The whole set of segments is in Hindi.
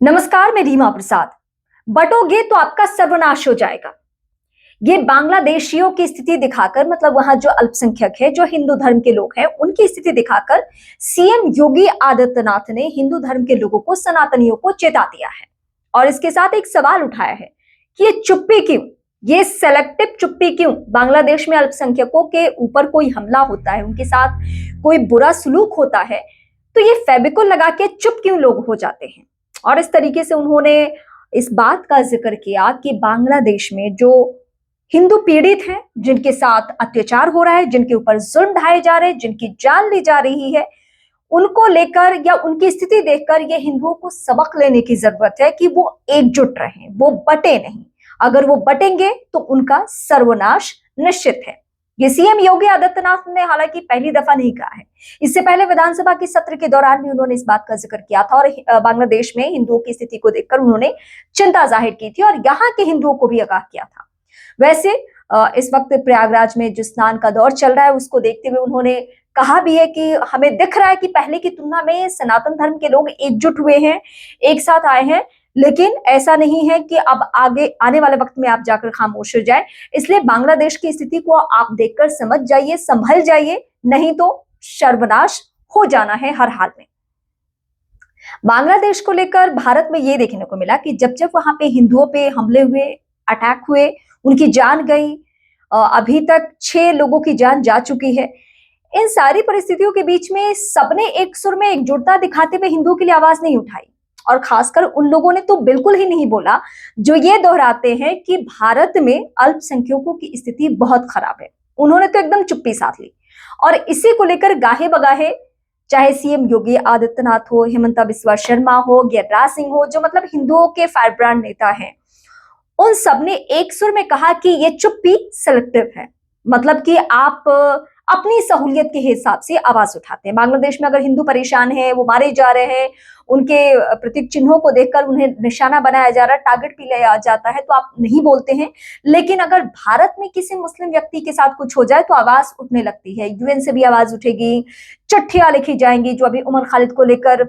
नमस्कार, मैं रीमा प्रसाद। बटोगे तो आपका सर्वनाश हो जाएगा। ये बांग्लादेशियों की स्थिति दिखाकर, मतलब वहां जो अल्पसंख्यक है, जो हिंदू धर्म के लोग हैं, उनकी स्थिति दिखाकर सीएम योगी आदित्यनाथ ने हिंदू धर्म के लोगों को, सनातनियों को चेता दिया है। और इसके साथ एक सवाल उठाया है कि ये चुप्पी क्यों, ये सेलेक्टिव चुप्पी क्यों? बांग्लादेश में अल्पसंख्यकों के ऊपर कोई हमला होता है, उनके साथ कोई बुरा सलूक होता है, तो ये फेविकोल लगा के चुप क्यों लोग हो जाते हैं? और इस तरीके से उन्होंने इस बात का जिक्र किया कि बांग्लादेश में जो हिंदू पीड़ित हैं, जिनके साथ अत्याचार हो रहा है, जिनके ऊपर जुल्म ढाए जा रहे हैं, जिनकी जान ली जा रही है, उनको लेकर या उनकी स्थिति देखकर ये हिंदुओं को सबक लेने की जरूरत है कि वो एकजुट रहें, वो बटे नहीं। अगर वो बटेंगे तो उनका सर्वनाश निश्चित है। ये सीएम योगी आदित्यनाथ ने हालांकि पहली दफा नहीं कहा है। इससे पहले विधानसभा के सत्र के दौरान भी उन्होंने इस बात का जिक्र किया था और बांग्लादेश में हिंदुओं की स्थिति को देखकर उन्होंने चिंता जाहिर की थी और यहाँ के हिंदुओं को भी आगाह किया था। वैसे इस वक्त प्रयागराज में जो स्नान का दौर चल रहा है, उसको देखते हुए उन्होंने कहा भी है कि हमें दिख रहा है कि पहले की तुलना में सनातन धर्म के लोग एकजुट हुए हैं, एक साथ आए हैं, लेकिन ऐसा नहीं है कि अब आगे आने वाले वक्त में आप जाकर खामोश हो जाए। इसलिए बांग्लादेश की स्थिति को आप देखकर समझ जाइए, संभल जाइए, नहीं तो सर्वनाश हो जाना है हर हाल में। बांग्लादेश को लेकर भारत में ये देखने को मिला कि जब जब वहां पे हिंदुओं पे हमले हुए, अटैक हुए, उनकी जान गई, अभी तक 6 लोगों की जान जा चुकी है। इन सारी परिस्थितियों के बीच में सबने एक सुर में एकजुटता दिखाते हुए हिंदुओं के लिए आवाज नहीं उठाई और खासकर उन लोगों ने तो बिल्कुल ही नहीं बोला जो ये दोहराते हैं कि भारत में अल्पसंख्यकों की स्थिति बहुत खराब है। उन्होंने तो एकदम चुप्पी साध ली और इसी को लेकर गाहे बगाहे, चाहे सीएम योगी आदित्यनाथ हो, हिमंता बिस्वा शर्मा हो, गिरिराज सिंह हो, जो मतलब हिंदुओं के फायरब्रांड नेता हैं, उन सबने एक सुर में कहा कि ये चुप्पी सिलेक्टिव है। मतलब कि आप अपनी सहूलियत के हिसाब से आवाज उठाते हैं। बांग्लादेश में अगर हिंदू परेशान है, वो मारे जा रहे हैं, उनके प्रतीक चिन्हों को देखकर उन्हें निशाना बनाया जा रहा है, टारगेट भी लिया जाता है, तो आप नहीं बोलते हैं। लेकिन अगर भारत में किसी मुस्लिम व्यक्ति के साथ कुछ हो जाए तो आवाज उठने लगती है। यूएन से भी आवाज उठेगी, चिट्ठियां लिखी जाएंगी, जो अभी उमर खालिद को लेकर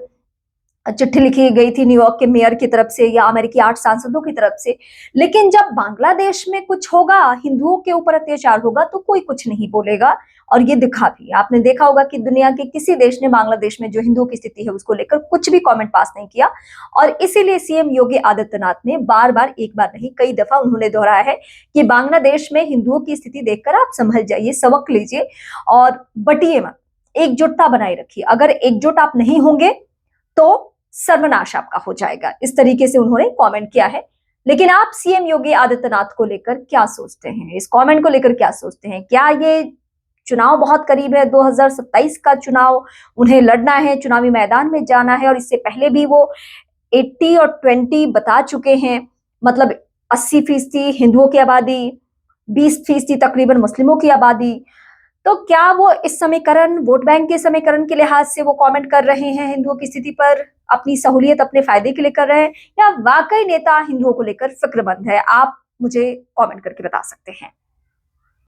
चिट्ठी लिखी गई थी न्यूयॉर्क के मेयर की तरफ से या अमेरिकी 8 सांसदों की तरफ से। लेकिन जब बांग्लादेश में कुछ होगा, हिंदुओं के ऊपर अत्याचार होगा, तो कोई कुछ नहीं बोलेगा। और ये दिखा भी, आपने देखा होगा कि दुनिया के किसी देश ने बांग्लादेश में जो हिंदुओं की स्थिति है उसको लेकर कुछ भी कमेंट पास नहीं किया। और इसीलिए सीएम योगी आदित्यनाथ ने बार बार, एक बार नहीं कई दफा उन्होंने दोहराया है कि बांग्लादेश में हिंदुओं की स्थिति देखकर आप संभल जाइए, सबक लीजिए और बटिए मत, एकजुटता बनाए रखिए। अगर एकजुट आप नहीं होंगे तो सर्वनाश आपका हो जाएगा। इस तरीके से उन्होंने कमेंट किया है। लेकिन आप सीएम योगी आदित्यनाथ को लेकर क्या सोचते हैं? इस कमेंट को लेकर क्या सोचते हैं? क्या ये चुनाव बहुत करीब है, 2027 का चुनाव उन्हें लड़ना है, चुनावी मैदान में जाना है और इससे पहले भी वो 80 और 20 बता चुके हैं। मतलब 80% हिंदुओं की आबादी, 20% तकरीबन मुस्लिमों की आबादी। तो क्या वो इस समीकरण, वोट बैंक के समीकरण के लिहाज से वो कमेंट कर रहे हैं हिंदुओं की स्थिति पर, अपनी सहूलियत, अपने फायदे के लिए कर रहे हैं, या वाकई नेता हिंदुओं को लेकर फिक्रमंद है? आप मुझे कमेंट करके बता सकते हैं।